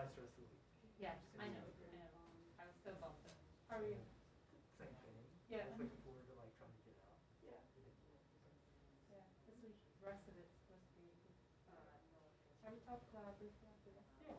nice rest of the week. Yes, I know. I was so bummed. How are you? Same thing. Yeah. I was looking forward to like trying to get out. Yeah. Yeah. This week, the rest of it's supposed to be. Shall we talk briefly after this? Yeah.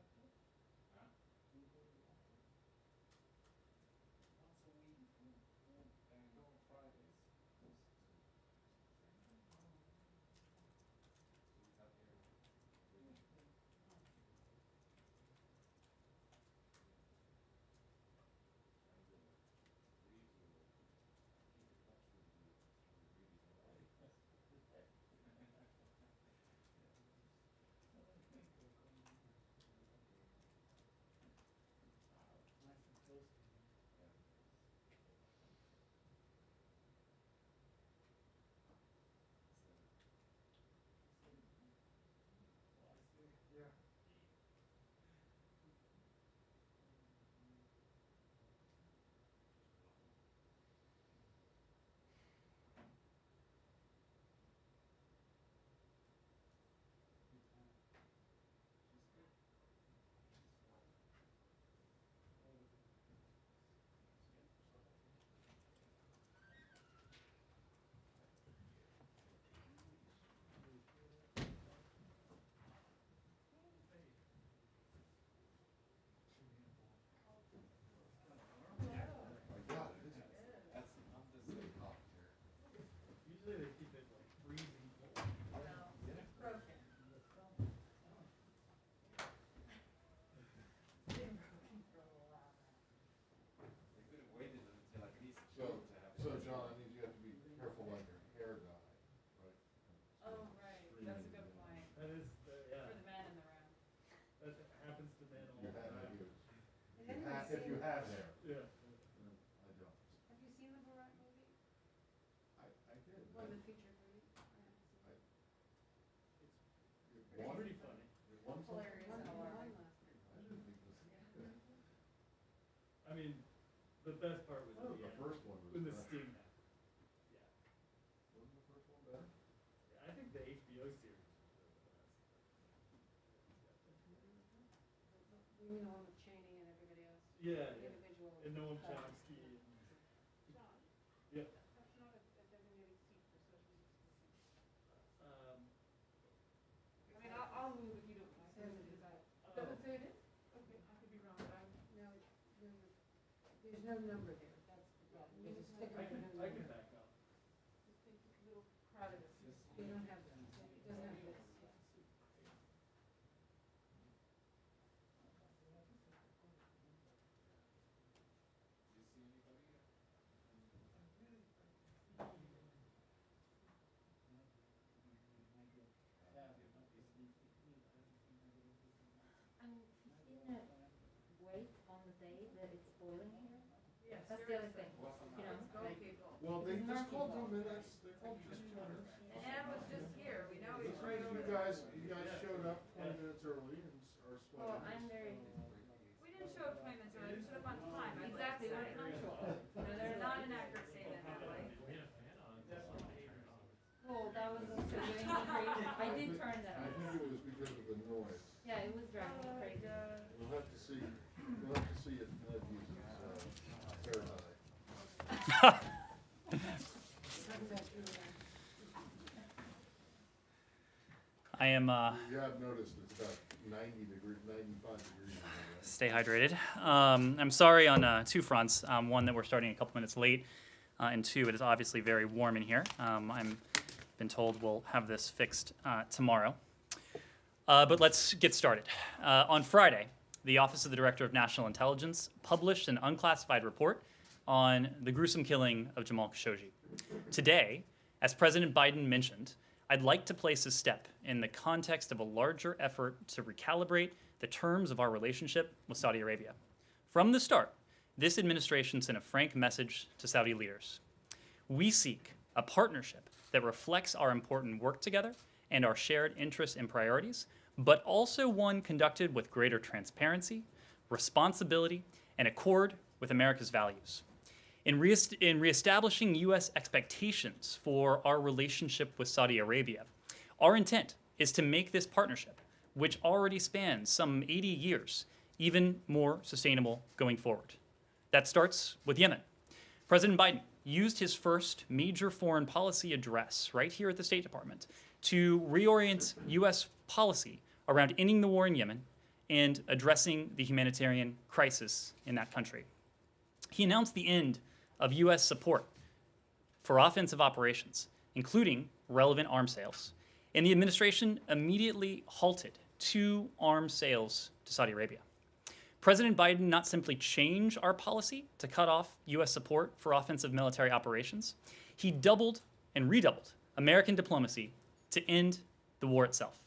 I almost didn't recognize you getting the nuts. Once a week, and I go on Fridays. Yeah. Usually they keep it like freezing cold. Well, it's broken. It's been broken for a little while now. They could have waited until at least So, June to have it. so John, I need you have to be careful on your hair dye, right? Oh, right. That's a good point. That is, yeah. For the man in the room. That happens to men all You the have, time. if you have hair. Yeah. I don't. Have you seen the Burma movie? I did. Or the feature movie? It's pretty funny. Hilarious and alarming. I didn't think this. I mean, the best part was Oh, the the end, first one was when the better. sting happened. Yeah. Wasn't the first one better? Yeah, I think the HBO series was the best. You mean the one with Channing and everybody else? Yeah, The yeah. individual. And Noam Chomsky. And, John, yeah. that's not a designated seat for social distancing. I mean, I'll move if you don't mind. Does it say it is? Okay, I could be wrong, but I'm. No, there's no number there, that's the problem. There's a sticker I with no can number. back up. just think it's a little crowded. They don't have that, it doesn't have this. Do you see anybody? I'm That's the other thing, What's the you know, Let's go, like, people. Well, they These just called people. 2 minutes, they called just 2 minutes. Ned was just here, we know he's Looks right like over you there. guys showed up 20 minutes early and are sweating. well, I'm very, We didn't show up 20 minutes early, we showed up on time, I'd like to exactly, say. we're punctual. No, they're not an accurate statement that way. Well, that was also doing the crazy, I did turn that I on. think it was because of the noise. Yeah, it was driving me crazy. We'll have to see if Ned uses, Fahrenheit. I am You have noticed it's about 95 degrees. stay hydrated. I'm sorry on 2 fronts. One, that we're starting a couple minutes late, and 2, it is obviously very warm in here. I'm been told we'll have this fixed tomorrow. But let's get started. On Friday, the Office of the Director of National Intelligence published an unclassified report on the gruesome killing of Jamal Khashoggi. Today, as President Biden mentioned, I'd like to place a step in the context of a larger effort to recalibrate the terms of our relationship with Saudi Arabia. From the start, this administration sent a frank message to Saudi leaders. We seek a partnership that reflects our important work together and our shared interests and priorities, but also one conducted with greater transparency, responsibility, and accord with America's values. In reestablishing U.S. expectations for our relationship with Saudi Arabia, our intent is to make this partnership, which already spans some 80 years, even more sustainable going forward. That starts with Yemen. President Biden used his first major foreign policy address right here at the State Department to reorient U.S. policy around ending the war in Yemen and addressing the humanitarian crisis in that country. He announced the end of U.S. support for offensive operations, including relevant arms sales, and the administration immediately halted 2 arms sales to Saudi Arabia. President Biden not simply changed our policy to cut off U.S. support for offensive military operations, he doubled and redoubled American diplomacy to end the war itself.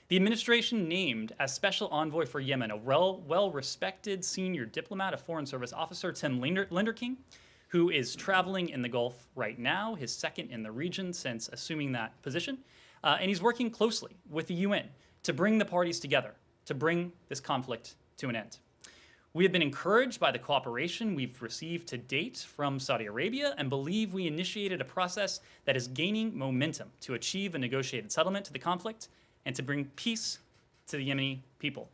The administration named as special envoy for Yemen a well-respected senior diplomat, a Foreign Service officer, Tim Linderking, who is traveling in the Gulf right now, his second in the region since assuming that position, and he's working closely with the UN to bring the parties together, to bring this conflict to an end. We have been encouraged by the cooperation we've received to date from Saudi Arabia and believe we initiated a process that is gaining momentum to achieve a negotiated settlement to the conflict and to bring peace to the Yemeni people.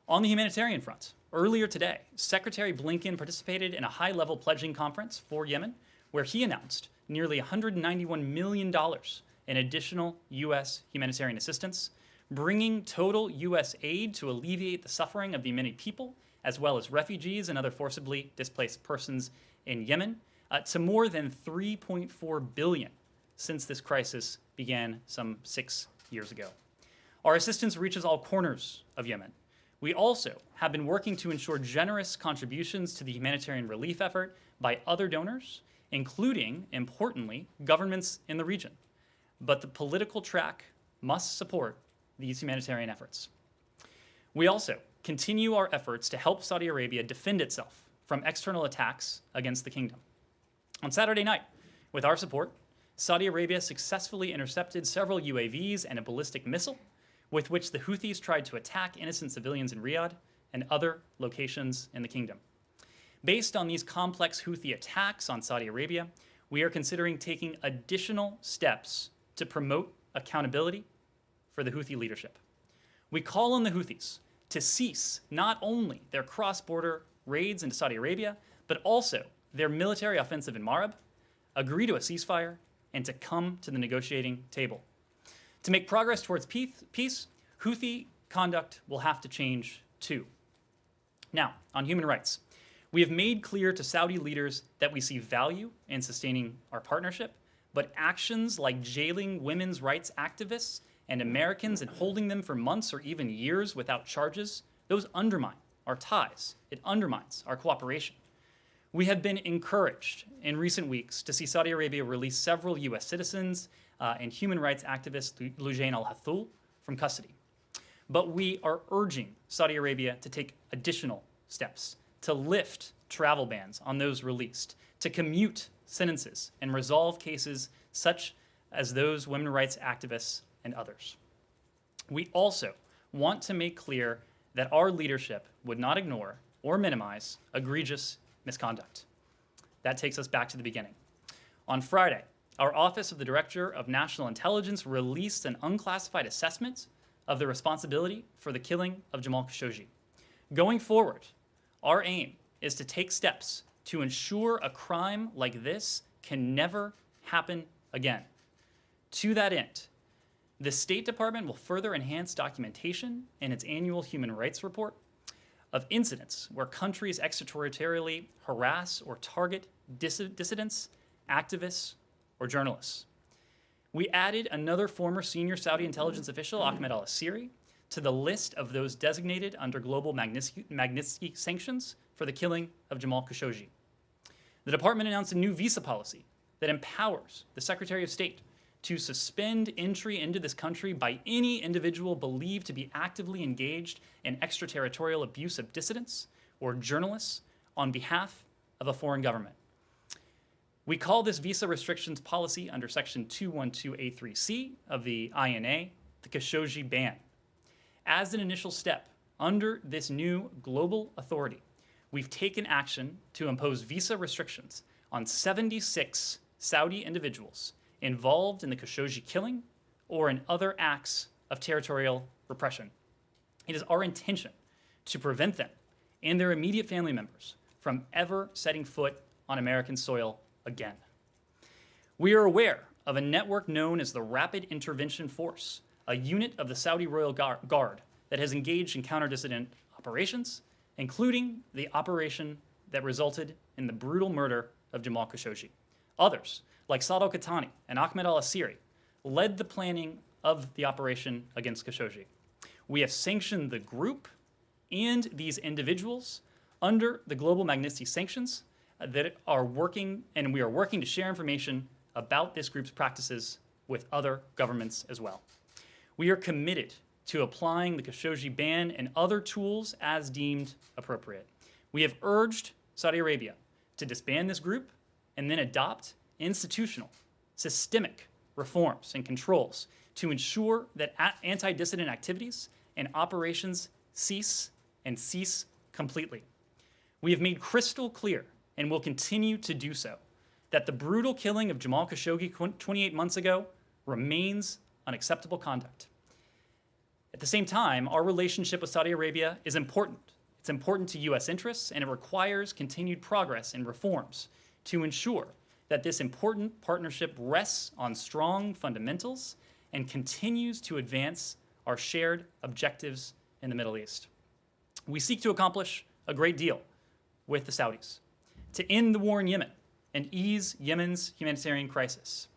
On the humanitarian front, earlier today, Secretary Blinken participated in a high-level pledging conference for Yemen, where he announced nearly $191 million in additional U.S. humanitarian assistance, bringing total U.S. aid to alleviate the suffering of the Yemeni people, as well as refugees and other forcibly displaced persons in Yemen, to more than $3.4 billion since this crisis began some 6 years ago. Our assistance reaches all corners of Yemen. We also have been working to ensure generous contributions to the humanitarian relief effort by other donors, including, importantly, governments in the region. But the political track must support these humanitarian efforts. We also continue our efforts to help Saudi Arabia defend itself from external attacks against the kingdom. On Saturday night, with our support, Saudi Arabia successfully intercepted several UAVs and a ballistic missile with which the Houthis tried to attack innocent civilians in Riyadh and other locations in the kingdom. Based on these complex Houthi attacks on Saudi Arabia, we are considering taking additional steps to promote accountability for the Houthi leadership. We call on the Houthis to cease not only their cross-border raids into Saudi Arabia, but also their military offensive in Marib, agree to a ceasefire, and to come to the negotiating table. To make progress towards peace, Houthi conduct will have to change too. Now, on human rights, we have made clear to Saudi leaders that we see value in sustaining our partnership, but actions like jailing women's rights activists and Americans and holding them for months or even years without charges, those undermine our ties. It undermines our cooperation. We have been encouraged in recent weeks to see Saudi Arabia release several U.S. citizens and human rights activist Loujain al-Hathul from custody. But we are urging Saudi Arabia to take additional steps to lift travel bans on those released, to commute sentences and resolve cases such as those women's rights activists and others. We also want to make clear that our leadership would not ignore or minimize egregious misconduct. That takes us back to the beginning. On Friday, our Office of the Director of National Intelligence released an unclassified assessment of the responsibility for the killing of Jamal Khashoggi. Going forward, our aim is to take steps to ensure a crime like this can never happen again. To that end, the State Department will further enhance documentation in its annual human rights report of incidents where countries extraterritorially harass or target dissidents, activists, or journalists. We added another former senior Saudi intelligence official, Ahmed al-Asiri, to the list of those designated under global Magnitsky sanctions for the killing of Jamal Khashoggi. The department announced a new visa policy that empowers the Secretary of State to suspend entry into this country by any individual believed to be actively engaged in extraterritorial abuse of dissidents or journalists on behalf of a foreign government. We call this visa restrictions policy under Section 212A3C of the INA the Khashoggi ban. As an initial step under this new global authority, we've taken action to impose visa restrictions on 76 Saudi individuals involved in the Khashoggi killing or in other acts of territorial repression. It is our intention to prevent them and their immediate family members from ever setting foot on American soil again. We are aware of a network known as the Rapid Intervention Force, a unit of the Saudi Royal Guard that has engaged in counter-dissident operations, including the operation that resulted in the brutal murder of Jamal Khashoggi. Others, like Saad al-Qahtani and Ahmed al-Asiri, led the planning of the operation against Khashoggi. We have sanctioned the group and these individuals under the global Magnitsky sanctions that are working, and we are working to share information about this group's practices with other governments as well. We are committed to applying the Khashoggi ban and other tools as deemed appropriate. We have urged Saudi Arabia to disband this group and then adopt institutional, systemic reforms and controls to ensure that anti-dissident activities and operations cease and cease completely. We have made crystal clear, and will continue to do so, that the brutal killing of Jamal Khashoggi 28 months ago remains unacceptable conduct. At the same time, our relationship with Saudi Arabia is important. It's important to U.S. interests, and it requires continued progress and reforms to ensure that this important partnership rests on strong fundamentals and continues to advance our shared objectives in the Middle East. We seek to accomplish a great deal with the Saudis to end the war in Yemen and ease Yemen's humanitarian crisis,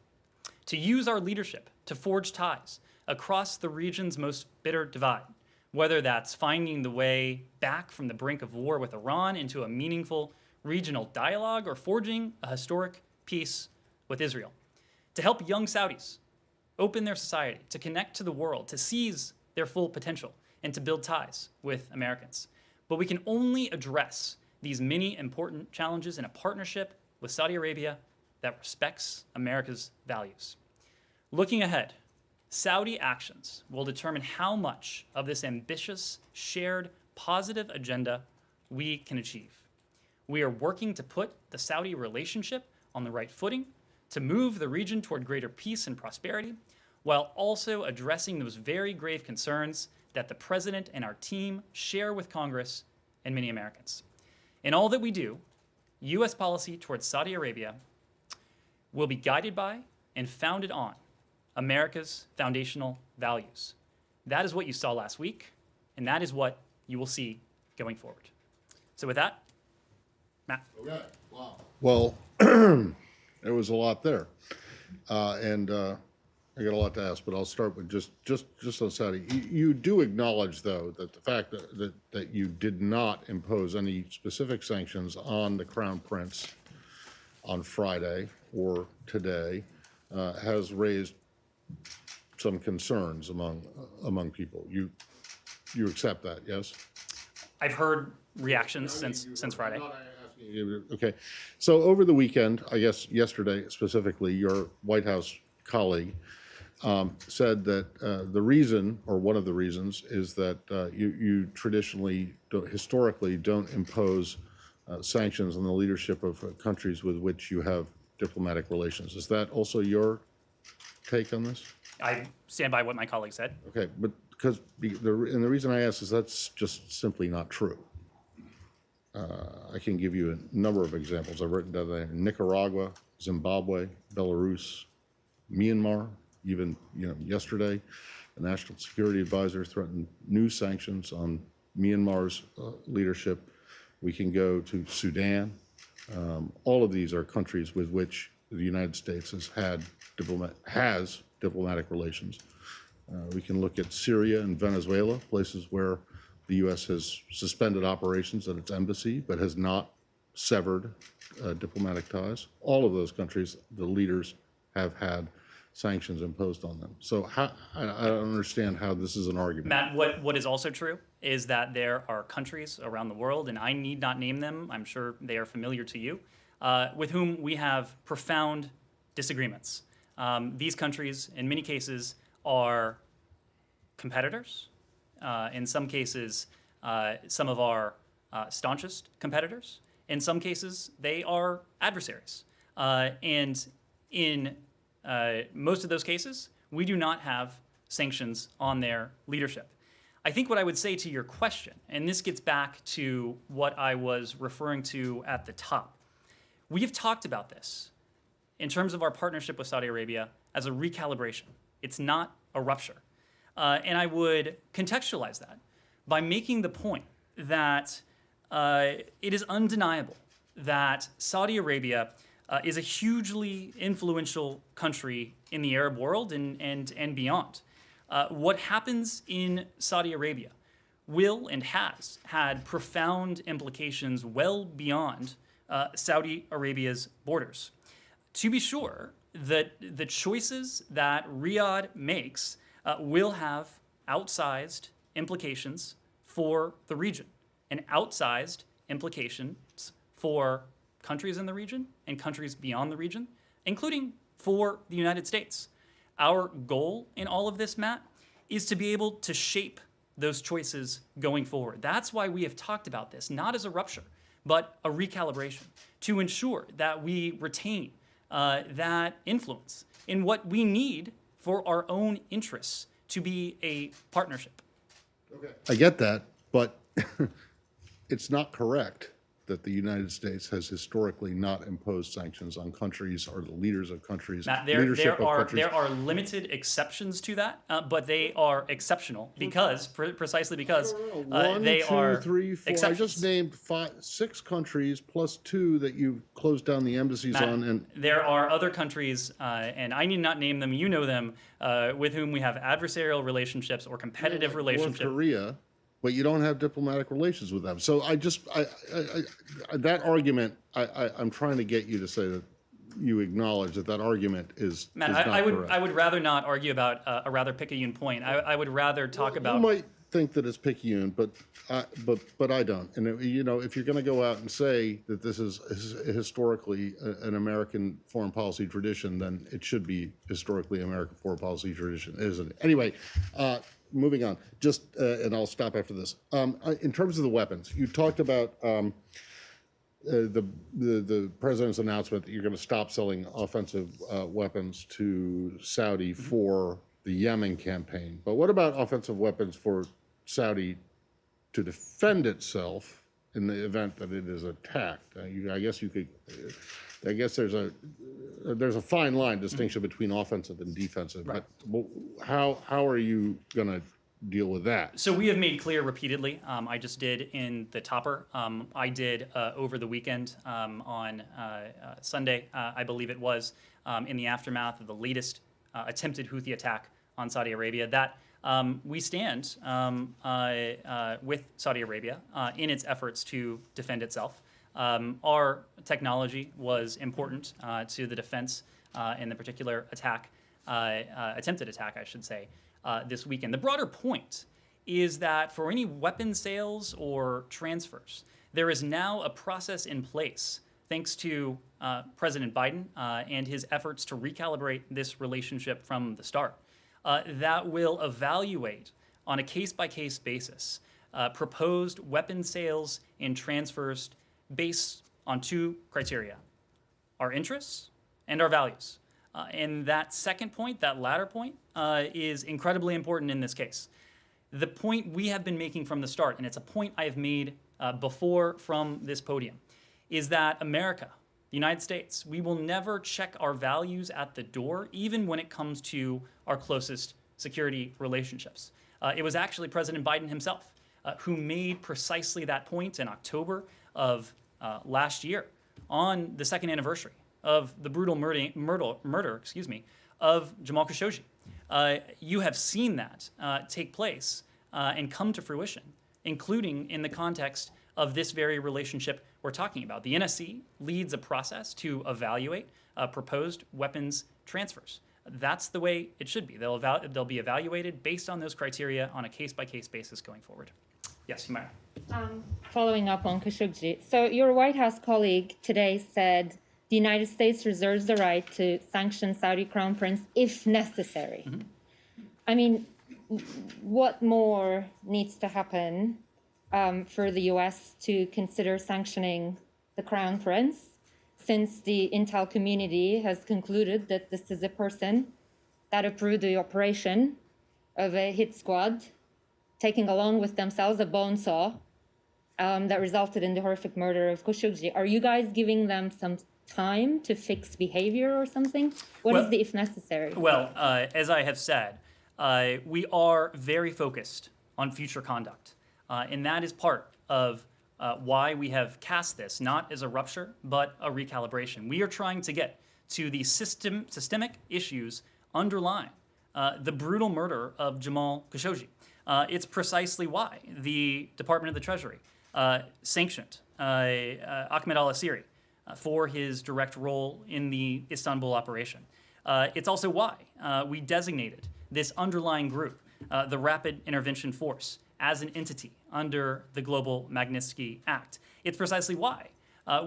to use our leadership to forge ties across the region's most bitter divide, whether that's finding the way back from the brink of war with Iran into a meaningful regional dialogue or forging a historic peace with Israel, to help young Saudis open their society, to connect to the world, to seize their full potential, and to build ties with Americans. But we can only address these many important challenges in a partnership with Saudi Arabia that respects America's values. Looking ahead, Saudi actions will determine how much of this ambitious, shared, positive agenda we can achieve. We are working to put the Saudi relationship on the right footing, to move the region toward greater peace and prosperity, while also addressing those very grave concerns that the President and our team share with Congress and many Americans. In all that we do, U.S. policy towards Saudi Arabia will be guided by and founded on America's foundational values. That is what you saw last week, and that is what you will see going forward. So with that, Matt. Okay, wow. Well, there was a lot there. I got a lot to ask, but I'll start with just on Saudi. You do acknowledge, though, that the fact that you did not impose any specific sanctions on the Crown Prince on Friday or today has raised some concerns among people. You accept that, yes? I've heard reactions since Friday. I'm not asking Okay. So over the weekend, I guess yesterday specifically, your White House colleague said that the reason, or one of the reasons, is that you traditionally, historically, don't impose sanctions on the leadership of countries with which you have diplomatic relations. Is that also your take on this? I stand by what my colleague said. Okay, but because the reason I ask is that's just simply not true. I can give you a number of examples. I've written down there: Nicaragua, Zimbabwe, Belarus, Myanmar. Even yesterday, the National Security Advisor threatened new sanctions on Myanmar's leadership. We can go to Sudan. All of these are countries with which the United States has diplomatic relations. We can look at Syria and Venezuela, places where the U.S. has suspended operations at its embassy, but has not severed diplomatic ties. All of those countries, the leaders have had sanctions imposed on them. So I don't understand how this is an argument. Matt, what is also true is that there are countries around the world, and I need not name them, I'm sure they are familiar to you, with whom we have profound disagreements. These countries, in many cases, are competitors. In some cases, some of our staunchest competitors. In some cases, they are adversaries. And in most of those cases, we do not have sanctions on their leadership. I think what I would say to your question, and this gets back to what I was referring to at the top, we have talked about this in terms of our partnership with Saudi Arabia as a recalibration. It's not a rupture. And I would contextualize that by making the point that it is undeniable that Saudi Arabia is a hugely influential country in the Arab world and beyond. What happens in Saudi Arabia will and has had profound implications well beyond Saudi Arabia's borders. To be sure, that the choices that Riyadh makes will have outsized implications for the region and outsized implications for countries in the region and countries beyond the region, including for the United States. Our goal in all of this, Matt, is to be able to shape those choices going forward. That's why we have talked about this, not as a rupture, but a recalibration, to ensure that we retain that influence in what we need for our own interests to be a partnership. Okay. I get that, but it's not correct that the United States has historically not imposed sanctions on countries or the leaders of countries. Matt, leadership of countries. there are limited exceptions to that, but they are exceptional because precisely because they are 1, 2, 3, 4. exceptions. I just named 6 countries plus 2 that you've closed down the embassies Matt, on, and there are other countries, and I need not name them. You know them, with whom we have adversarial relationships or competitive relationships. North Korea. But you don't have diplomatic relations with them. So that argument, I'm trying to get you to say that you acknowledge that argument is Matt, is not correct. I would rather not argue about a rather picayune point. I would rather talk about. You might think that it's picayune, but I don't. And if you're going to go out and say that this is historically an American foreign policy tradition, then it should be historically American foreign policy tradition, isn't it? Anyway. Moving on, and I'll stop after this. In terms of the weapons, you talked about the president's announcement that you're going to stop selling offensive weapons to Saudi for the Yemen campaign. But what about offensive weapons for Saudi to defend itself in the event that it is attacked? I guess there's a fine line distinction between offensive and defensive. Right. But how are you going to deal with that? So we have made clear repeatedly. I just did in the topper. I did over the weekend on Sunday, I believe it was, in the aftermath of the latest attempted Houthi attack on Saudi Arabia, that we stand with Saudi Arabia in its efforts to defend itself. Our technology was important to the defense in the particular attack, attempted attack, I should say, this weekend. The broader point is that for any weapon sales or transfers There is now a process in place, thanks to President Biden and his efforts to recalibrate this relationship from the start, that will evaluate on a case-by-case basis proposed weapon sales and transfers based on two criteria: our interests and our values. And that second point, that latter point, is incredibly important in this case. The point we have been making from the start, and it's a point I have made before from this podium, is that America, the United States, we will never check our values at the door, even when it comes to our closest security relationships. It was actually President Biden himself who made precisely that point in October of last year, on the second anniversary of the brutal murder of Jamal Khashoggi. You have seen that take place and come to fruition, including in the context of this very relationship we're talking about. The NSC leads a process to evaluate proposed weapons transfers. That's the way it should be. They'll be evaluated based on those criteria on a case-by-case basis going forward. Yes, Humaira. Following up on Khashoggi. So your White House colleague today said the United States reserves the right to sanction Saudi Crown Prince if necessary. Mm-hmm. I mean, what more needs to happen for the U.S. to consider sanctioning the Crown Prince, since the intel community has concluded that this is a person that approved the operation of a hit squad, taking along with themselves a bone saw that resulted in the horrific murder of Khashoggi? Are you guys giving them some time to fix behavior or something? What is the if necessary? Well, as I have said, we are very focused on future conduct. And that is part of why we have cast this, not as a rupture, but a recalibration. We are trying to get to the systemic issues underlying the brutal murder of Jamal Khashoggi. It's precisely why the Department of the Treasury sanctioned Ahmed al-Asiri for his direct role in the Istanbul operation. It's also why we designated this underlying group, the Rapid Intervention Force, as an entity under the Global Magnitsky Act. It's precisely why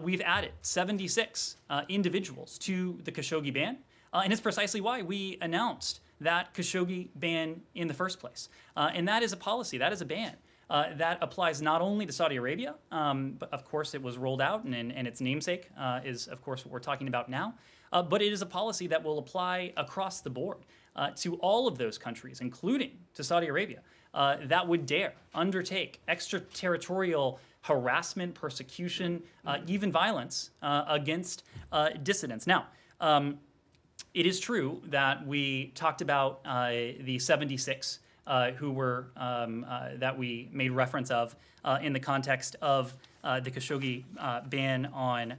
we've added 76 individuals to the Khashoggi ban, and it's precisely why we announced that Khashoggi ban in the first place. And that is a policy, that is a ban that applies not only to Saudi Arabia, but of course it was rolled out, and its namesake is of course what we're talking about now, but it is a policy that will apply across the board to all of those countries, including to Saudi Arabia, that would dare undertake extraterritorial harassment, persecution, even violence against dissidents. Now, it is true that we talked about the 76 who were that we made reference of in the context of the Khashoggi ban on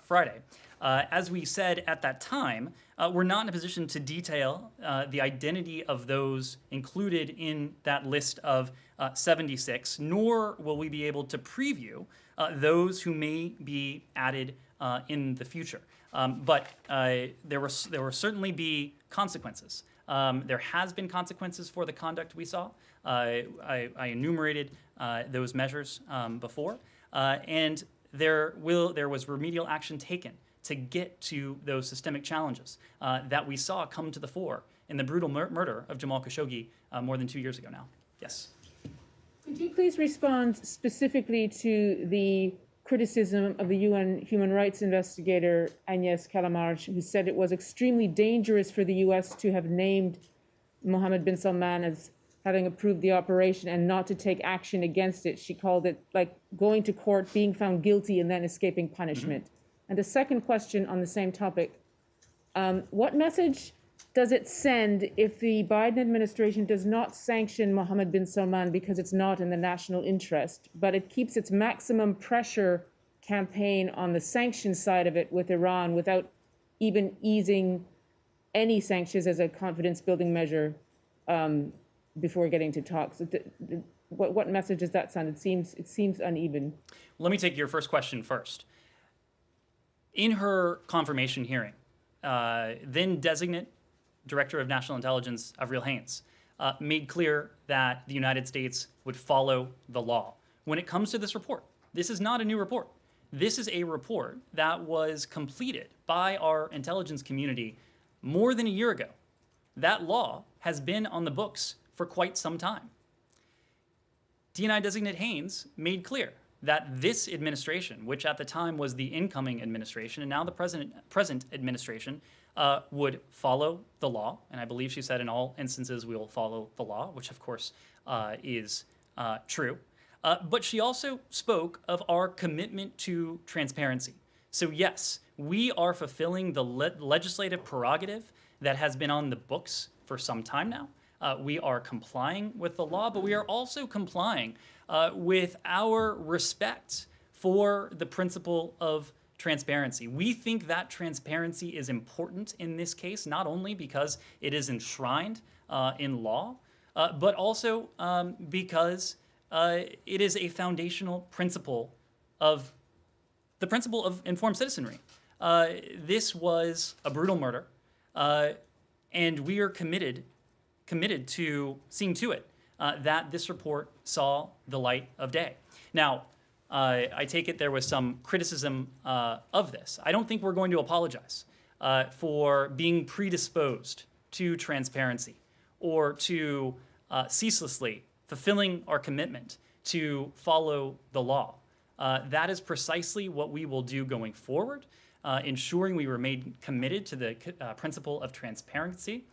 Friday. As we said at that time, we're not in a position to detail the identity of those included in that list of 76, nor will we be able to preview those who may be added in the future. But there will certainly be consequences. There has been consequences for the conduct we saw. I enumerated those measures before, and there was remedial action taken to get to those systemic challenges that we saw come to the fore in the brutal murder of Jamal Khashoggi more than 2 years ago now. Yes. Could you please respond specifically to the criticism of the UN human rights investigator Agnes Callamard, who said it was extremely dangerous for the US to have named Mohammed bin Salman as having approved the operation and not to take action against it? She called it like going to court, being found guilty, and then escaping punishment. Mm-hmm. And a second question on the same topic, what message does it send if the Biden administration does not sanction Mohammed bin Salman because it's not in the national interest, but it keeps its maximum pressure campaign on the sanction side of it with Iran without even easing any sanctions as a confidence-building measure before getting to talks? What message does that send? It seems uneven. Let me take your first question first. In her confirmation hearing, then designate Director of National Intelligence Avril Haines made clear that the United States would follow the law when it comes to this report. this is not a new report. This is a report that was completed by our intelligence community more than a year ago. That law has been on the books for quite some time. DNI designate Haynes made clear that this administration, which at the time was the incoming administration and now the present administration, would follow the law. And I believe she said in all instances we will follow the law, which of course is true. But she also spoke of our commitment to transparency. So yes, we are fulfilling the legislative prerogative that has been on the books for some time now. We are complying with the law, but we are also complying with our respect for the principle of transparency. We think that transparency is important in this case, not only because it is enshrined in law, but also because it is a foundational principle of the principle of informed citizenry. This was a brutal murder, and we are committed to seeing to it that this report saw the light of day. Now, I take it there was some criticism of this. I don't think we're going to apologize for being predisposed to transparency or to ceaselessly fulfilling our commitment to follow the law. That is precisely what we will do going forward, ensuring we remain committed to the principle of transparency,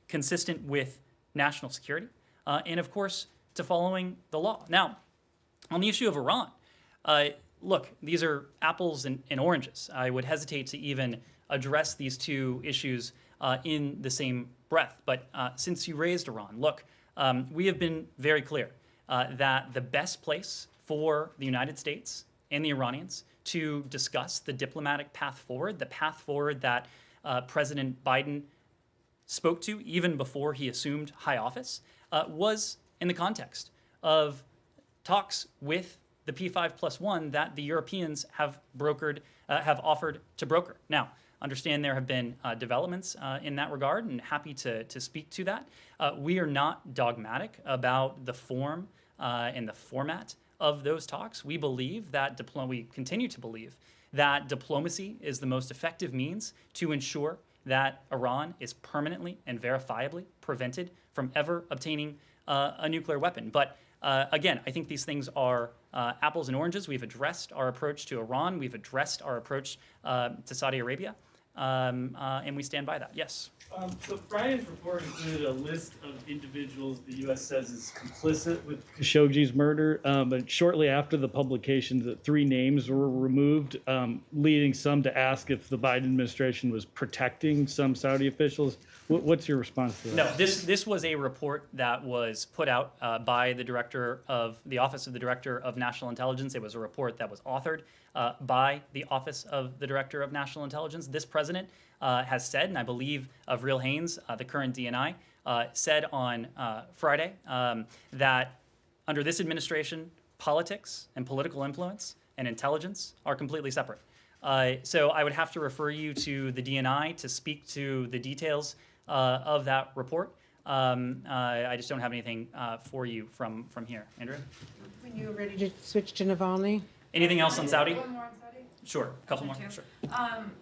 consistent with national security, and of course, to following the law. Now, on the issue of Iran, look, these are apples and oranges. I would hesitate to even address these two issues in the same breath. But since you raised Iran, look, we have been very clear that the best place for the United States and the Iranians to discuss the diplomatic path forward, the path forward that President Biden spoke to even before he assumed high office, was in the context of talks with the P5+1 that the Europeans have offered to broker. Now, understand there have been developments in that regard, and happy to speak to that. We are not dogmatic about the form and the format of those talks. We believe that we continue to believe that diplomacy is the most effective means to ensure that Iran is permanently and verifiably prevented from ever obtaining a nuclear weapon. But again, I think these things are apples and oranges. We've addressed our approach to Iran. We've addressed our approach to Saudi Arabia. And we stand by that. Yes? So Friday's report included a list of individuals the U.S. says is complicit with Khashoggi's murder, but shortly after the publication, the 3 names were removed, leading some to ask if the Biden administration was protecting some Saudi officials. What's your response to that? No, this was a report that was put out by the Office of the Director of National Intelligence. It was a report that was authored by the Office of the Director of National Intelligence. This president has said, and I believe Avril Haines, the current DNI, said on Friday that under this administration, politics and political influence and intelligence are completely separate. So I would have to refer you to the DNI to speak to the details of that report. I just don't have anything for you from here. Andrea? When you're ready to switch to Navalny? Anything else on Saudi? One more on Saudi? Sure, a couple more. Sure.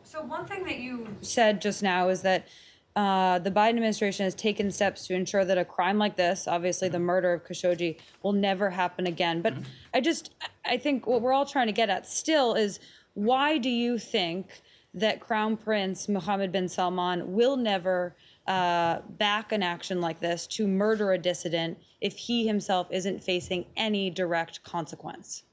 So one thing that you said just now is that the Biden administration has taken steps to ensure that a crime like this, obviously the murder of Khashoggi, will never happen again. But I think what we're all trying to get at still is, why do you think that Crown Prince Mohammed bin Salman will never back an action like this to murder a dissident if he himself isn't facing any direct consequence?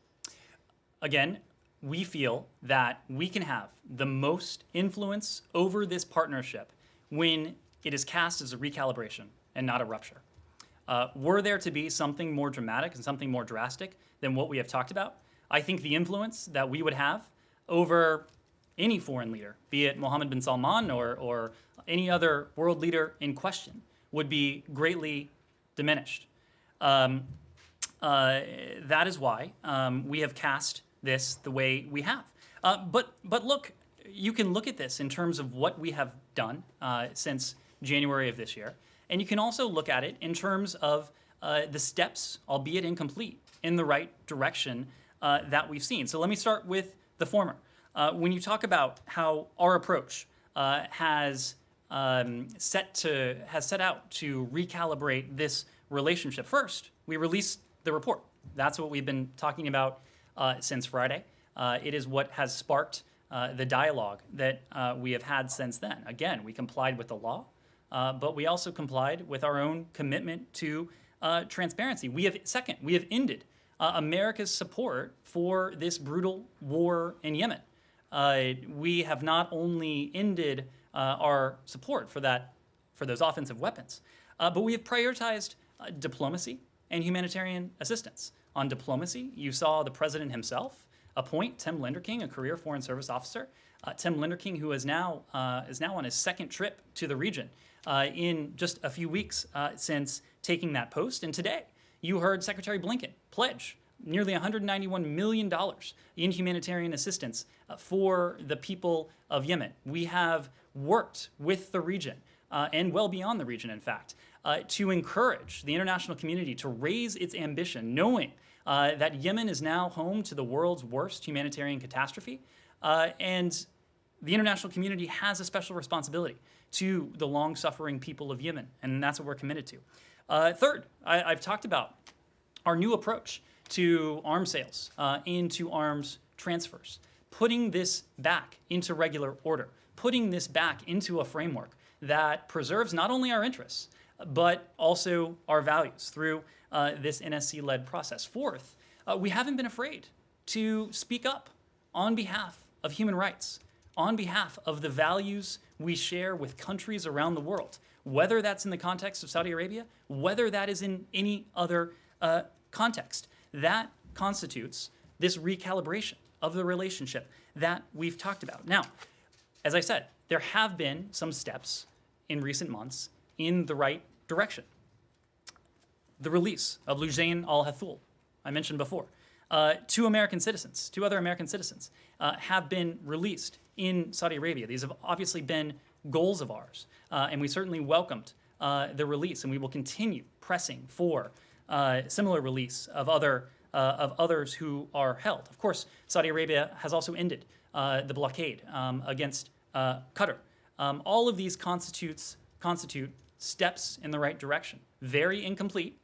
Again, we feel that we can have the most influence over this partnership when it is cast as a recalibration and not a rupture. Were there to be something more dramatic and something more drastic than what we have talked about, I think the influence that we would have over any foreign leader, be it Mohammed bin Salman or any other world leader in question, would be greatly diminished. That is why we have cast this the way we have. But look, you can look at this in terms of what we have done since January of this year, and you can also look at it in terms of the steps, albeit incomplete, in the right direction that we've seen. So let me start with the former. When you talk about how our approach has set out to recalibrate this relationship, first, we released the report. That's what we've been talking about since Friday. It is what has sparked the dialogue that we have had since then. Again, we complied with the law, but we also complied with our own commitment to transparency. We have ended America's support for this brutal war in Yemen. We have not only ended our support for those offensive weapons, but we have prioritized diplomacy and humanitarian assistance. On diplomacy, you saw the president himself appoint Tim Linderking, a career Foreign Service officer. Tim Linderking, who is now on his second trip to the region in just a few weeks since taking that post. And today, you heard Secretary Blinken pledge nearly $191 million in humanitarian assistance for the people of Yemen. We have worked with the region, and well beyond the region, in fact, to encourage the international community to raise its ambition, knowing that Yemen is now home to the world's worst humanitarian catastrophe, and the international community has a special responsibility to the long-suffering people of Yemen, and that's what we're committed to. Third, I've talked about our new approach to arms sales, into arms transfers, putting this back into regular order, putting this back into a framework that preserves not only our interests, but also our values through this NSC-led process. Fourth, we haven't been afraid to speak up on behalf of human rights, on behalf of the values we share with countries around the world, whether that's in the context of Saudi Arabia, whether that is in any other context. That constitutes this recalibration of the relationship that we've talked about. Now, as I said, there have been some steps in recent months in the right direction. The release of Lujain al-Hathul, I mentioned before. Two other American citizens have been released in Saudi Arabia. These have obviously been goals of ours, and we certainly welcomed the release, and we will continue pressing for similar release of others who are held. Of course, Saudi Arabia has also ended the blockade against Qatar. All of these constitute steps in the right direction. Very incomplete.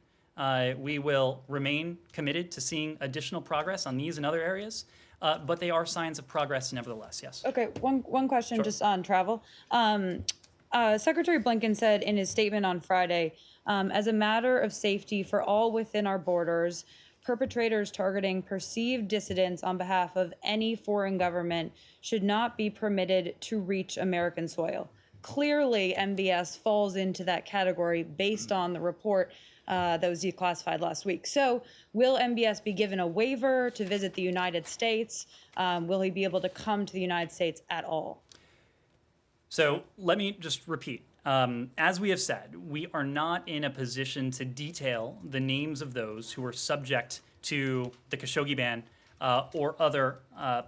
We will remain committed to seeing additional progress on these and other areas, but they are signs of progress nevertheless, yes. Okay, one question just on travel. Secretary Blinken said in his statement on Friday, as a matter of safety for all within our borders, perpetrators targeting perceived dissidents on behalf of any foreign government should not be permitted to reach American soil. Clearly, MBS falls into that category based on the report that was declassified last week. So will MBS be given a waiver to visit the United States? Will he be able to come to the United States at all? So let me just repeat. As we have said, we are not in a position to detail the names of those who are subject to the Khashoggi ban or other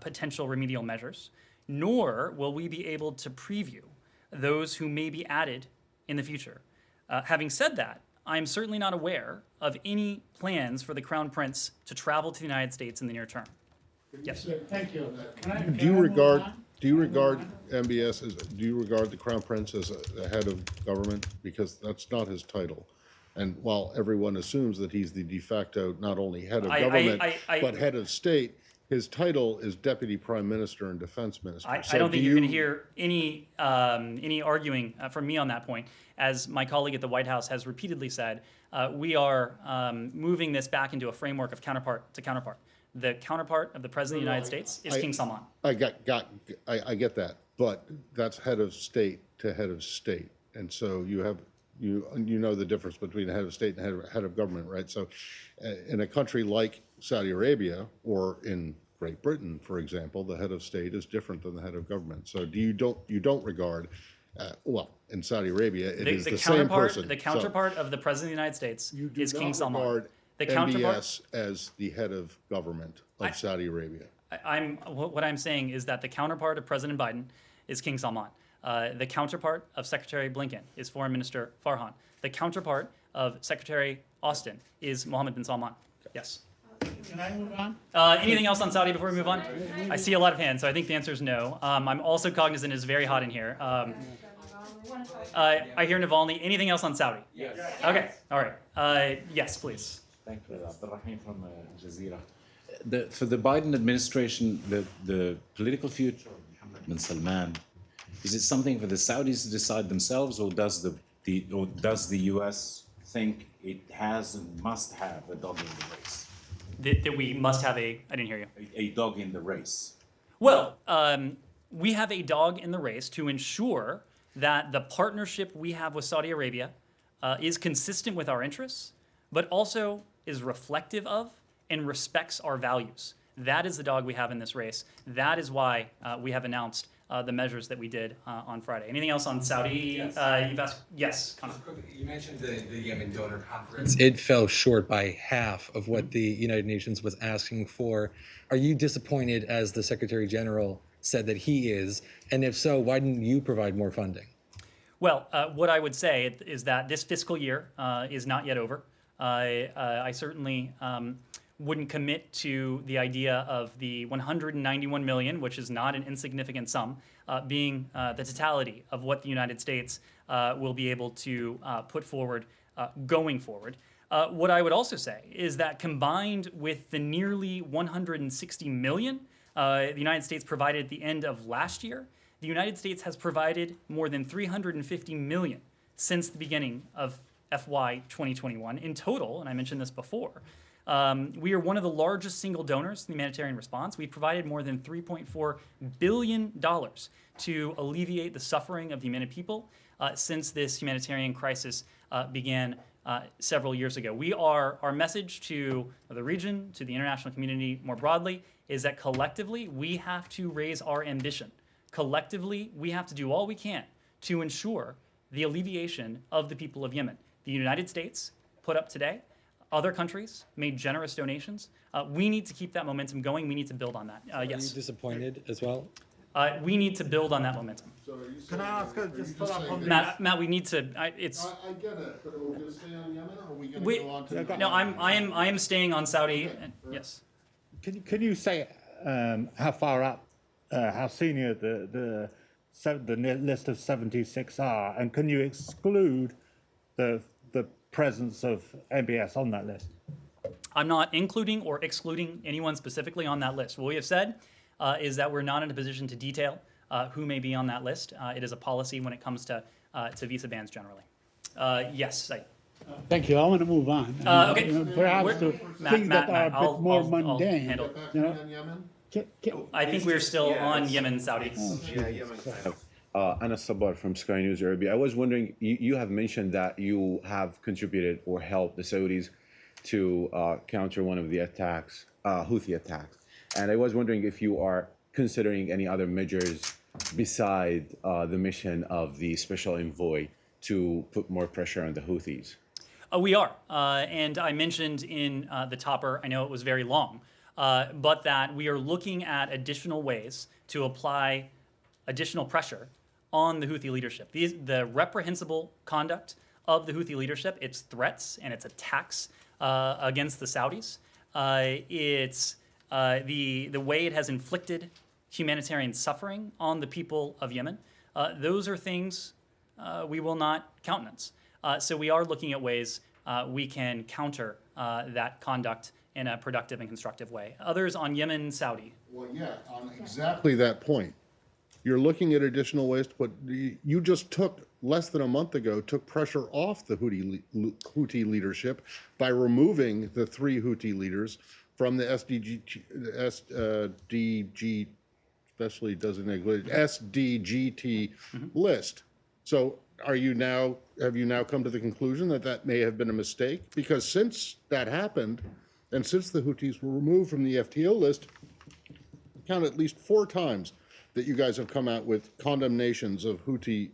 potential remedial measures, nor will we be able to preview those who may be added in the future. Having said that, I'm certainly not aware of any plans for the Crown Prince to travel to the United States in the near term. Yes. Thank you. Do you regard MBS as, do you regard the Crown Prince as a head of government? Because that's not his title. And while everyone assumes that he's the de facto not only head of government, but head of state, his title is Deputy Prime Minister and Defense Minister. I don't think you're going to hear any arguing from me on that point. As my colleague at the White House has repeatedly said, we are moving this back into a framework of counterpart to counterpart. The counterpart of the President of the United States is King Salman. I get that, but that's head of state to head of state, and so you know the difference between a head of state and head of government, right? So, in a country like Saudi Arabia or in Great Britain, for example, the head of state is different than the head of government. So, you don't regard, well, in Saudi Arabia, it is the same person. The counterpart of the President of the United States is King Salman. Regard MBS as the head of government of Saudi Arabia. What I'm saying is that the counterpart of President Biden is King Salman. The counterpart of Secretary Blinken is Foreign Minister Farhan. The counterpart of Secretary Austin is Mohammed bin Salman. Yes. Can I move on? Anything else on Saudi before we move on? I see a lot of hands, so I think the answer is no. I'm also cognizant it's very hot in here. I hear Navalny. Anything else on Saudi? Yes. Okay, all right. Yes, please. Thank you, Abdurrahim from Jazeera. For the Biden administration, the political future of Mohammed bin Salman, is it something for the Saudis to decide themselves, or does the U.S. think it has and must have a dog in the race? That we must have I didn't hear you. A dog in the race. Well, we have a dog in the race to ensure that the partnership we have with Saudi Arabia is consistent with our interests, but also is reflective of and respects our values. That is the dog we have in this race. That is why we have announced the measures that we did on Friday. Anything else on Saudi? Yes. You've asked? Yes, Connor. You mentioned the Yemen donor conference. It fell short by half of what the United Nations was asking for. Are you disappointed, as the Secretary General said that he is? And if so, why didn't you provide more funding? Well, what I would say is that this fiscal year is not yet over. I certainly wouldn't commit to the idea of the 191 million, which is not an insignificant sum, being the totality of what the United States will be able to put forward going forward. What I would also say is that combined with the nearly 160 million the United States provided at the end of last year, the United States has provided more than 350 million since the beginning of FY 2021 in total, and I mentioned this before. We are one of the largest single donors in the humanitarian response. We provided more than $3.4 billion to alleviate the suffering of the Yemen people since this humanitarian crisis began several years ago. Our message to the region, to the international community more broadly, is that collectively we have to raise our ambition. Collectively, we have to do all we can to ensure the alleviation of the people of Yemen. The United States put up today. Other countries made generous donations. We need to keep that momentum going. We need to build on that. Yes. Are you disappointed as well? We need to build on that momentum. So are you Can I ask just follow up on Matt, we need to. I get it, but are we going to stay on Yemen, or are we going to go on to? No, I am staying on Saudi. Okay. Yes. Can you say how far up, how senior the list of 76 are, and can you exclude the presence of MBS on that list? I'm not including or excluding anyone specifically on that list. What we have said is that we're not in a position to detail who may be on that list. It is a policy when it comes to visa bans generally. Yes. Thank you. I want to move on. Okay. Perhaps to things that are a bit more mundane. handle it. You know? I think we're still on Yemen, Saudi. Yeah, Yemen kind of. Anas Sabar from Sky News Arabia. I was wondering, you have mentioned that you have contributed or helped the Saudis to counter one of the attacks, Houthi attacks. And I was wondering if you are considering any other measures beside the mission of the special envoy to put more pressure on the Houthis. We are. And I mentioned in the topper, I know it was very long, but that we are looking at additional ways to apply additional pressure on the Houthi leadership. The reprehensible conduct of the Houthi leadership, its threats and its attacks against the Saudis, it's the way it has inflicted humanitarian suffering on the people of Yemen. Those are things we will not countenance. So we are looking at ways we can counter that conduct in a productive and constructive way. Others on Yemen, Saudi. Well, yeah, on exactly that point. You're looking at additional ways to put, you just took, less than a month ago, took pressure off the Houthi leadership by removing the 3 Houthi leaders from the SDG, especially designated SDGT list. So have you now come to the conclusion that that may have been a mistake? Because since that happened, and since the Houthis were removed from the FTO list, I count at least 4 times that you guys have come out with condemnations of Houthi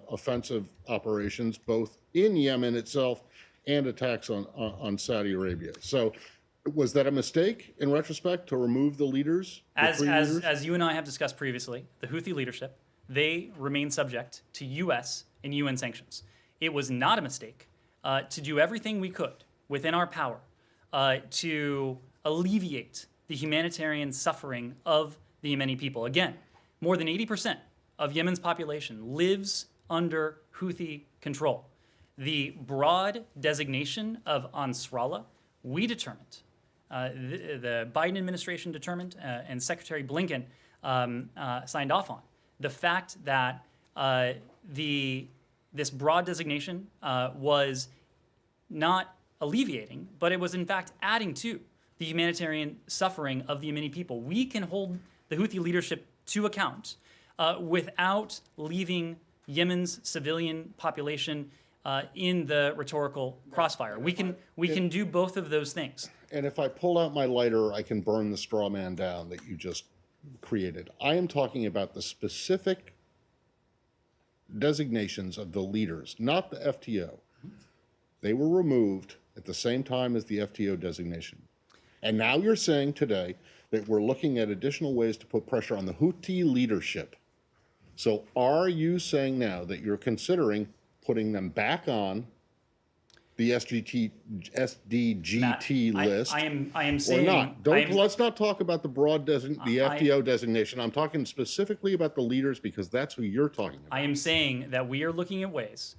offensive operations, both in Yemen itself and attacks on Saudi Arabia. So was that a mistake in retrospect to remove the leaders? As you and I have discussed previously, the Houthi leadership, they remain subject to U.S. and UN sanctions. It was not a mistake to do everything we could within our power to alleviate the humanitarian suffering of the Yemeni people. Again, more than 80% of Yemen's population lives under Houthi control. The broad designation of Ansarallah, we determined, the Biden administration determined, and Secretary Blinken signed off on, the fact that this broad designation was not alleviating, but it was in fact adding to the humanitarian suffering of the Yemeni people. We can hold the Houthi leadership to account without leaving Yemen's civilian population in the rhetorical crossfire. We can do both of those things. And if I pull out my lighter, I can burn the straw man down that you just created. I am talking about the specific designations of the leaders, not the FTO. They were removed at the same time as the FTO designation. And now you're saying today that we're looking at additional ways to put pressure on the Houthi leadership. So are you saying now that you're considering putting them back on the SDGT Matt, list? I am saying, or not? Let's not talk about the broad the FTO designation. I'm talking specifically about the leaders because that's who you're talking about. I am saying that we are looking at ways,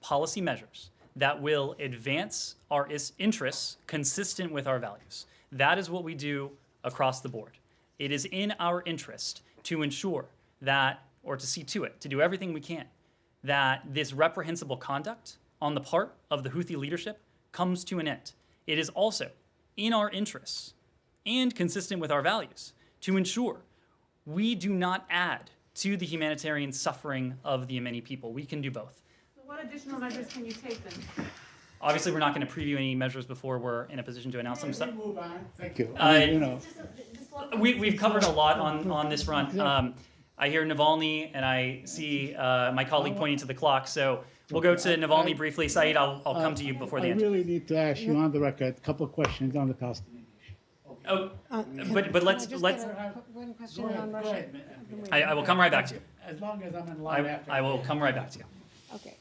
policy measures, that will advance our interests consistent with our values. That is what we do across the board. It is in our interest to ensure that, or to see to it, to do everything we can, that this reprehensible conduct on the part of the Houthi leadership comes to an end. It is also in our interests and consistent with our values to ensure we do not add to the humanitarian suffering of the Yemeni people. We can do both. So what additional measures can you take then? Obviously, we're not going to preview any measures before we're in a position to announce them. So, Move on. Thank you. We've covered a lot on this front. I hear Navalny, and I see my colleague pointing to the clock. So we'll go to Navalny briefly. Saeed, I'll come to you before the end. I really need to ask you on the record a couple of questions on the Palestinian issue. Oh, but let's. One question on Russia. I will come right back to you. As long as I'm in line after. I will come right back to you. Okay.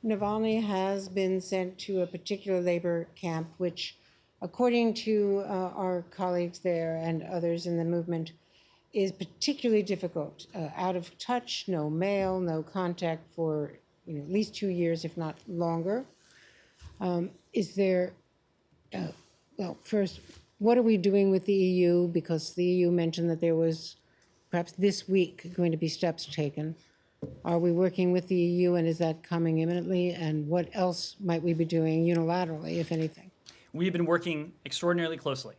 Navalny has been sent to a particular labor camp, which, according to our colleagues there and others in the movement, is particularly difficult. Out of touch, no mail, no contact for at least 2 years, if not longer. Is there? Well, first, what are we doing with the EU? Because the EU mentioned that there was perhaps this week going to be steps taken. Are we working with the EU, and is that coming imminently? And what else might we be doing unilaterally, if anything? We've been working extraordinarily closely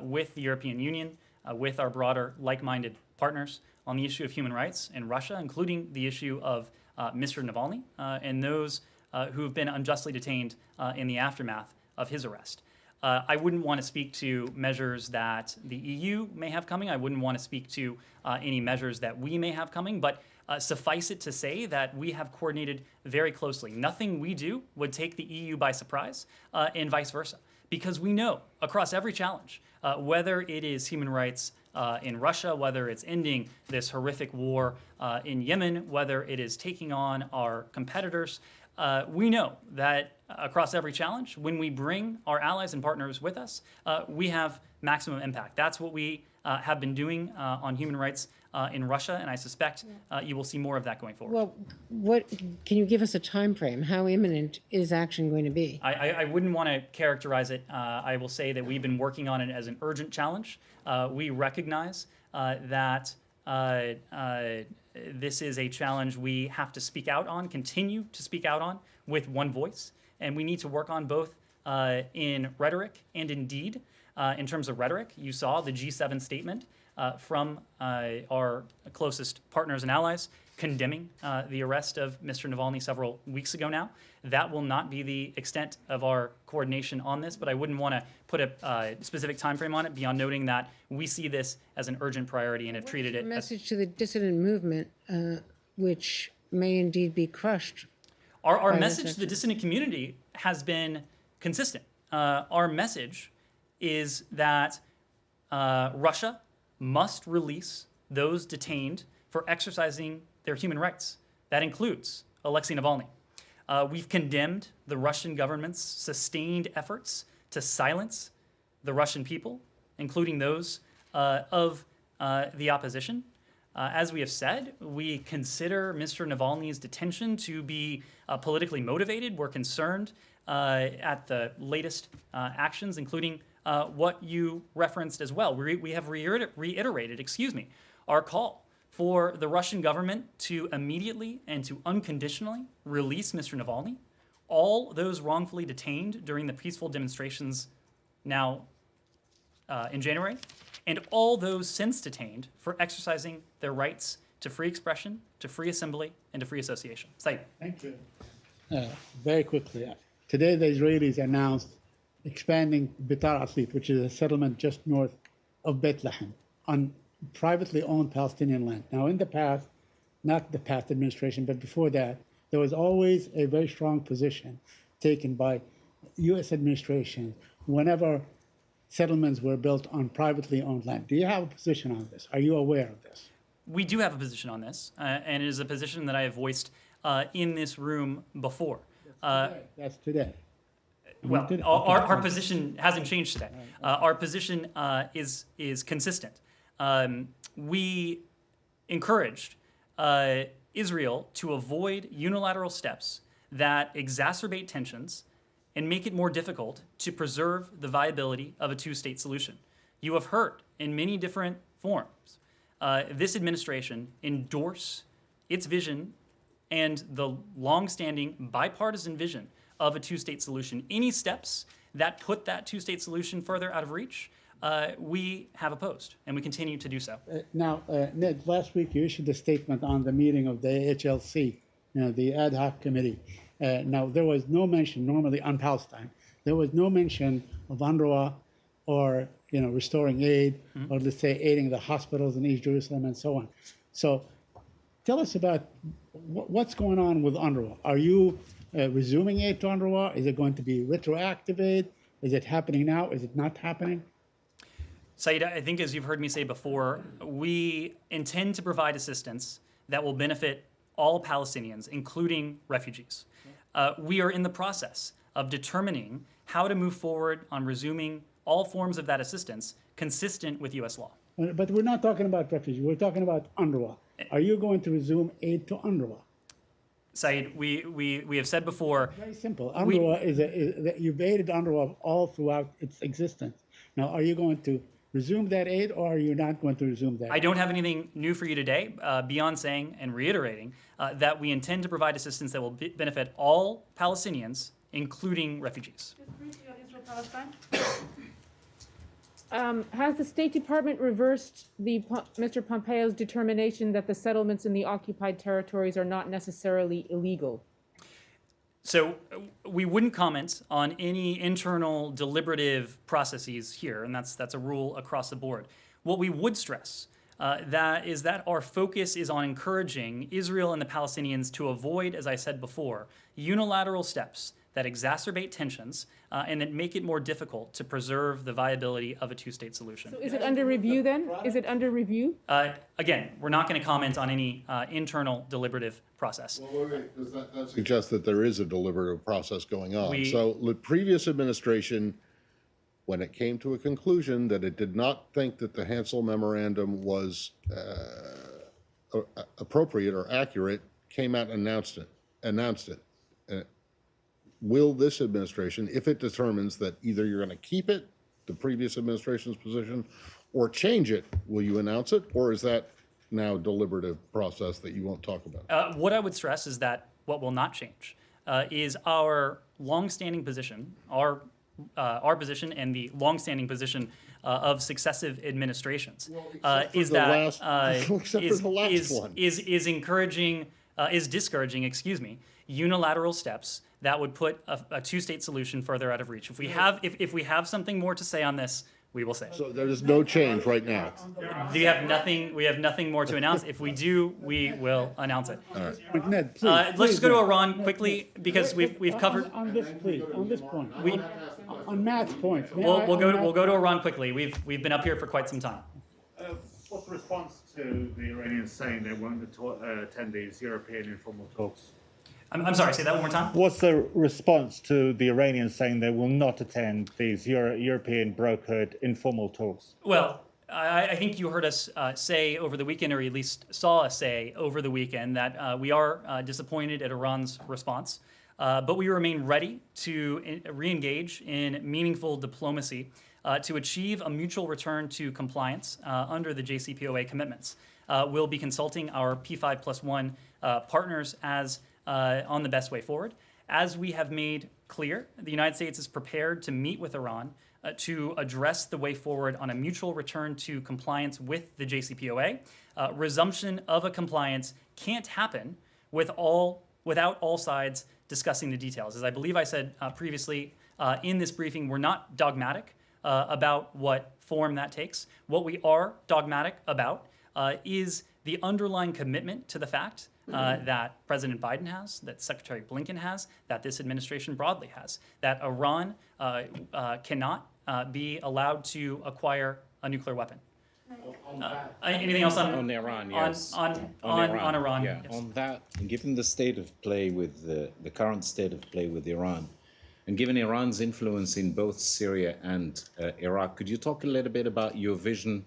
with the European Union, with our broader like-minded partners on the issue of human rights in Russia, including the issue of Mr. Navalny and those who have been unjustly detained in the aftermath of his arrest. I wouldn't want to speak to measures that the EU may have coming. I wouldn't want to speak to any measures that we may have coming, but suffice it to say that we have coordinated very closely. Nothing we do would take the EU by surprise, and vice versa, because we know across every challenge, whether it is human rights in Russia, whether it's ending this horrific war in Yemen, whether it is taking on our competitors, we know that across every challenge, when we bring our allies and partners with us, we have maximum impact. That's what we have been doing on human rights in Russia, and I suspect you will see more of that going forward. Well, what can you give us a time frame? How imminent is action going to be? I wouldn't want to characterize it. I will say that we've been working on it as an urgent challenge. We recognize that this is a challenge we have to speak out on, continue to speak out on with one voice, and we need to work on both in rhetoric and in deed. In terms of rhetoric, you saw the G7 statement from our closest partners and allies condemning the arrest of Mr. Navalny several weeks ago now. That will not be the extent of our coordination on this, but I wouldn't want to put a specific time frame on it beyond noting that we see this as an urgent priority and have treated it as... Message to the dissident movement, which may indeed be crushed. Our message to the dissident community has been consistent. Our message is that Russia must release those detained for exercising their human rights. That includes Alexei Navalny. We've condemned the Russian government's sustained efforts to silence the Russian people, including those of the opposition. As we have said, we consider Mr. Navalny's detention to be politically motivated. We're concerned at the latest actions, including what you referenced as well. We have reiterated, our call for the Russian government to immediately and to unconditionally release Mr. Navalny, all those wrongfully detained during the peaceful demonstrations now in January, and all those since detained for exercising their rights to free expression, to free assembly, and to free association. Said. Thank you. Very quickly, today the Israelis announced expanding Bitar Asit, which is a settlement just north of Bethlehem, on privately owned Palestinian land. Now, in the past, not the past administration, but before that, there was always a very strong position taken by U.S. administration whenever settlements were built on privately owned land. Do you have a position on this? Are you aware of this? We do have a position on this, and it is a position that I have voiced in this room before. That's today. Well, our position hasn't changed today. Our position is consistent. We encouraged Israel to avoid unilateral steps that exacerbate tensions and make it more difficult to preserve the viability of a two-state solution. You have heard in many different forms this administration endorse its vision and the long-standing bipartisan vision of a two-state solution. Any steps that put that two-state solution further out of reach, we have opposed, and we continue to do so. Now, Ned, last week you issued a statement on the meeting of the HLC, the ad hoc committee. Now, there was no mention, normally on Palestine, there was no mention of UNRWA or restoring aid, or let's say aiding the hospitals in East Jerusalem and so on. So tell us about what's going on with UNRWA. Are you resuming aid to UNRWA? Is it going to be retroactive aid? Is it happening now? Is it not happening? Saeed, I think as you've heard me say before, we intend to provide assistance that will benefit all Palestinians, including refugees. We are in the process of determining how to move forward on resuming all forms of that assistance consistent with U.S. law. But we're not talking about refugees. We're talking about UNRWA. Are you going to resume aid to UNRWA? Saeed, we have said before. Very simple. UNRWA you've aided UNRWA all throughout its existence. Now, are you going to resume that aid, or are you not going to resume that? I don't have anything new for you today, beyond saying and reiterating that we intend to provide assistance that will benefit all Palestinians, including refugees. Just briefly on Israel-Palestine. Has the State Department reversed Mr. Pompeo's determination that the settlements in the occupied territories are not necessarily illegal? So we wouldn't comment on any internal deliberative processes here, and that's a rule across the board. What we would stress is that our focus is on encouraging Israel and the Palestinians to avoid, as I said before, unilateral steps that exacerbate tensions and that make it more difficult to preserve the viability of a two-state solution. So is it under review then? Is it under review? Again, we're not going to comment on any internal deliberative process. Well, does that suggest that there is a deliberative process going on? So the previous administration, when it came to a conclusion that it did not think that the Hansel Memorandum was appropriate or accurate, came out and announced it. Will this administration, if it determines that either you're going to keep it, the previous administration's position, or change it, will you announce it, or is that now a deliberative process that you won't talk about? What I would stress is that what will not change is our longstanding position, our position, and the longstanding position of successive administrations is discouraging, unilateral steps that would put a two-state solution further out of reach. If we have something more to say on this, we will say it. So there is no change right now. We have nothing more to announce. If we do, we will announce it. All right. Ned, please, let's just go to Iran quickly because we've covered on this point. On Matt's point. We'll go to Iran quickly. We've been up here for quite some time. What's the response to the Iranians saying they won't attend these European informal talks? I'm sorry, say that one more time. What's the response to the Iranians saying they will not attend these European brokered informal talks? Well, I think you heard us say over the weekend, or at least saw us say over the weekend, that we are disappointed at Iran's response, but we remain ready to re-engage in meaningful diplomacy to achieve a mutual return to compliance under the JCPOA commitments. We'll be consulting our P5+1 partners as on the best way forward. As we have made clear, the United States is prepared to meet with Iran to address the way forward on a mutual return to compliance with the JCPOA. Resumption of a compliance can't happen without all sides discussing the details. As I believe I said previously in this briefing, we're not dogmatic about what form that takes. What we are dogmatic about is the underlying commitment to the fact that President Biden has, that Secretary Blinken has, that this administration broadly has, that Iran cannot be allowed to acquire a nuclear weapon. Anything else on Iran? Yes. On Iran. Yeah. Yes. On that, given the state of play with the current state of play with Iran, and given Iran's influence in both Syria and Iraq, could you talk a little bit about your vision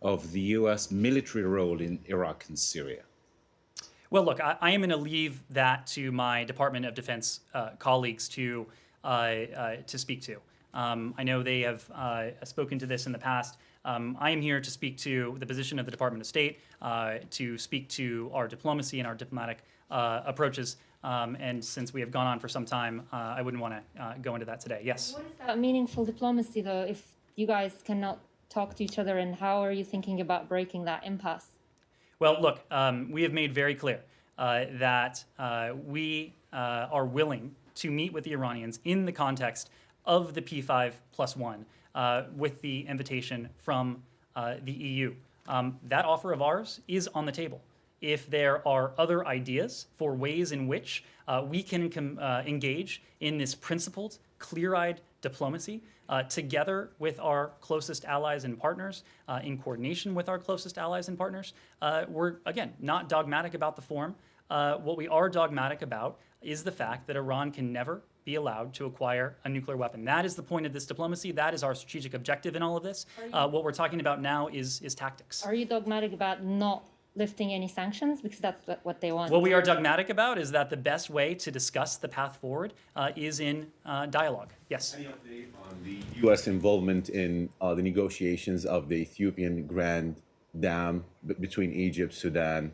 of the U.S. military role in Iraq and Syria? Well, look, I am going to leave that to my Department of Defense colleagues to speak to. I know they have spoken to this in the past. I am here to speak to the position of the Department of State, to speak to our diplomacy and our diplomatic approaches. And since we have gone on for some time, I wouldn't want to go into that today. Yes? What is that meaningful diplomacy, though, if you guys cannot talk to each other, and how are you thinking about breaking that impasse? Well, look, we have made very clear that we are willing to meet with the Iranians in the context of the P5+1 with the invitation from the EU. That offer of ours is on the table. If there are other ideas for ways in which we can engage in this principled, clear-eyed diplomacy together with our closest allies and partners, in coordination with our closest allies and partners, we're, again, not dogmatic about the form. What we are dogmatic about is the fact that Iran can never be allowed to acquire a nuclear weapon. That is the point of this diplomacy. That is our strategic objective in all of this. What we're talking about now is tactics. Are you dogmatic about not lifting any sanctions? Because that's what they want. What we are dogmatic about is that the best way to discuss the path forward is in dialogue. Yes? Any update on the U.S. involvement in the negotiations of the Ethiopian Grand Dam between Egypt, Sudan?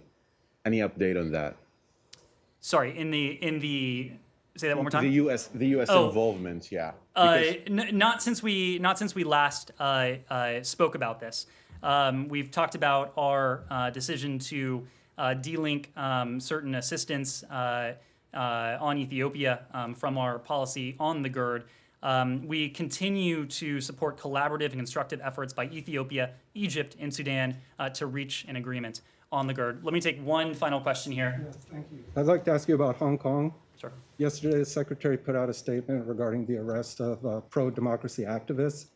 Any update on that? Sorry, in the say that one more time. The U.S. involvement, yeah. Not since we last spoke about this. We've talked about our decision to delink certain assistance on Ethiopia from our policy on the GERD. We continue to support collaborative and constructive efforts by Ethiopia, Egypt, and Sudan to reach an agreement on the GERD. Let me take one final question here. Yes, thank you. I'd like to ask you about Hong Kong. Sure. Yesterday, the Secretary put out a statement regarding the arrest of pro-democracy activists.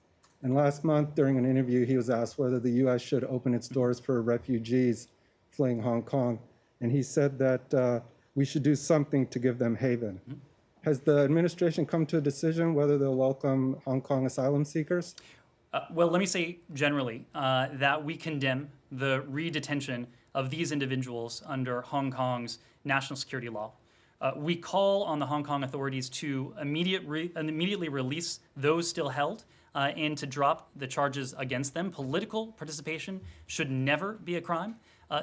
And last month, during an interview, he was asked whether the U.S. should open its doors for refugees fleeing Hong Kong. And he said that we should do something to give them haven. Mm-hmm. Has the administration come to a decision whether they'll welcome Hong Kong asylum seekers? Well, let me say generally that we condemn the re-detention of these individuals under Hong Kong's national security law. We call on the Hong Kong authorities to immediately release those still held and to drop the charges against them. Political participation should never be a crime.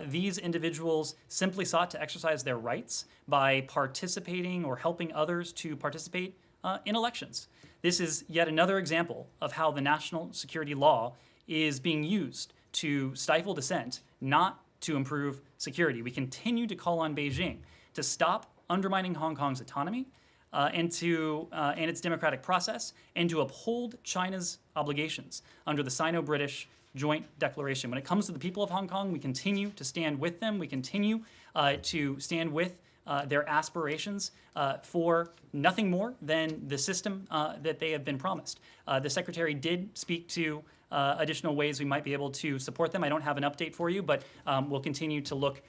These individuals simply sought to exercise their rights by participating or helping others to participate in elections. This is yet another example of how the national security law is being used to stifle dissent, not to improve security. We continue to call on Beijing to stop undermining Hong Kong's autonomy and its democratic process, and to uphold China's obligations under the Sino-British Joint Declaration. When it comes to the people of Hong Kong, we continue to stand with them. We continue to stand with their aspirations for nothing more than the system that they have been promised. The Secretary did speak to additional ways we might be able to support them. I don't have an update for you, but we'll continue to look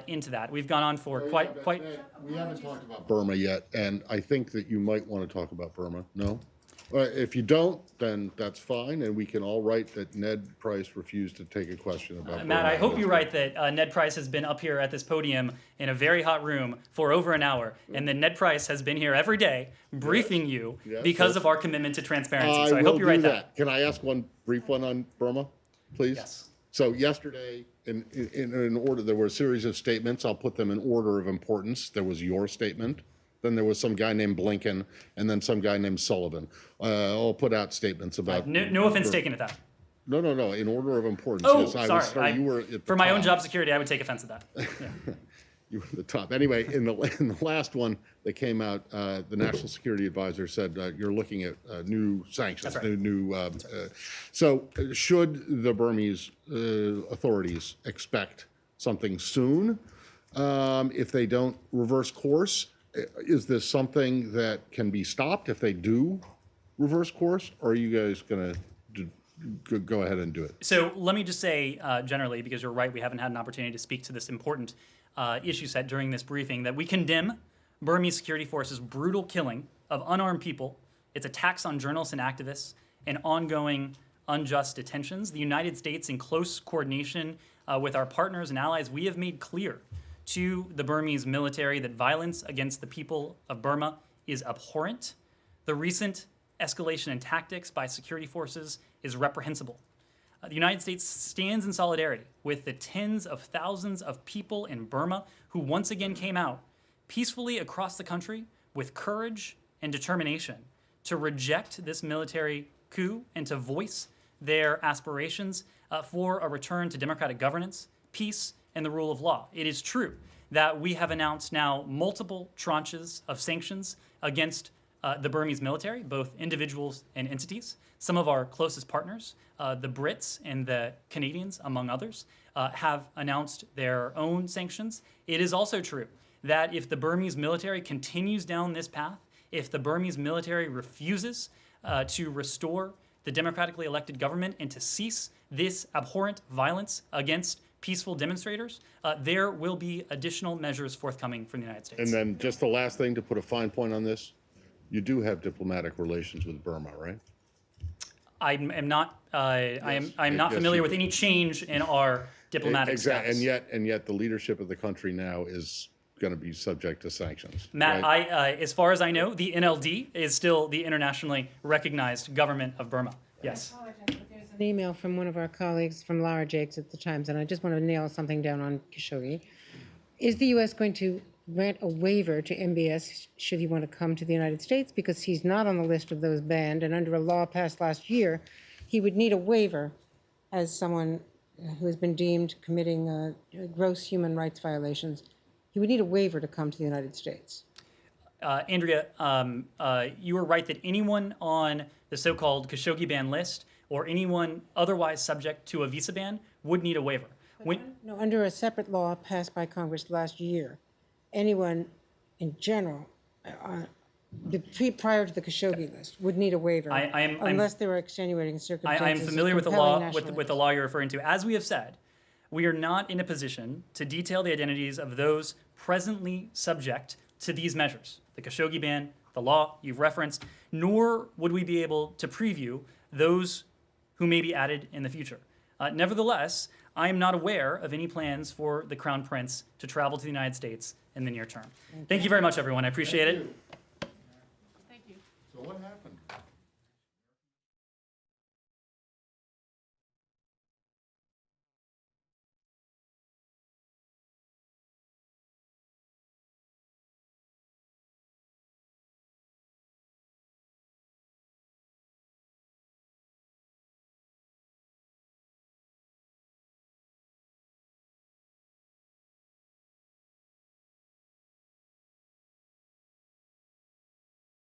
into that. We've gone on for quite. We haven't talked about Burma yet, and I think that you might want to talk about Burma. No? If you don't, then that's fine, and we can all write that Ned Price refused to take a question about Burma. Matt, I hope you write that Ned Price has been up here at this podium in a very hot room for over an hour, and that Ned Price has been here every day briefing you because of our commitment to transparency. So I hope you write that. Can I ask one brief one on Burma, please? Yes. So yesterday, in order, there were a series of statements. I'll put them in order of importance. There was your statement. Then there was some guy named Blinken, and then some guy named Sullivan. All put out statements about. No offense taken at that. No. In order of importance. Oh, yes, sorry. You were at the for my own top. job security, I would take offense at that. Yeah. You were at the top. Anyway, in the last one that came out, the National Security Advisor said you're looking at new sanctions. That's right. So should the Burmese authorities expect something soon if they don't reverse course? Is this something that can be stopped if they do reverse course, or are you guys going to go ahead and do it? So let me just say generally, because you're right, we haven't had an opportunity to speak to this important issue set during this briefing, that we condemn Burmese security forces' brutal killing of unarmed people, its attacks on journalists and activists, and ongoing unjust detentions. The United States, in close coordination with our partners and allies, we have made clear to the Burmese military that violence against the people of Burma is abhorrent. The recent escalation in tactics by security forces is reprehensible. The United States stands in solidarity with the tens of thousands of people in Burma who once again came out peacefully across the country with courage and determination to reject this military coup and to voice their aspirations for a return to democratic governance, peace, and the rule of law. It is true that we have announced now multiple tranches of sanctions against the Burmese military, both individuals and entities. Some of our closest partners, the Brits and the Canadians, among others, have announced their own sanctions. It is also true that if the Burmese military continues down this path, if the Burmese military refuses to restore the democratically elected government and to cease this abhorrent violence against peaceful demonstrators, there will be additional measures forthcoming from the United States. And then just the last thing to put a fine point on this, you do have diplomatic relations with Burma, right? I am not. I'm not Yes, familiar you with do. any change in our diplomatic status. And yet the leadership of the country now is going to be subject to sanctions. Matt, right? as far as I know, the NLD is still the internationally recognized government of Burma. Yes. There's an email from one of our colleagues from Lara Jakes at the Times, and I just want to nail something down on Khashoggi. Is the U.S. going to grant a waiver to MBS should he want to come to the United States? Because he's not on the list of those banned, and under a law passed last year, he would need a waiver as someone who has been deemed committing gross human rights violations. He would need a waiver to come to the United States. Andrea, you are right that anyone on the so-called Khashoggi ban list or anyone otherwise subject to a visa ban would need a waiver. No, under a separate law passed by Congress last year, anyone in general, prior to the Khashoggi list, would need a waiver unless there were extenuating circumstances. I am familiar with the law, with the law you're referring to. As we have said, we are not in a position to detail the identities of those presently subject to these measures, the Khashoggi ban, the law you've referenced, nor would we be able to preview those who may be added in the future. Nevertheless, I am not aware of any plans for the Crown Prince to travel to the United States in the near term. Thank you very much, everyone. I appreciate it. Thank you. So what happened?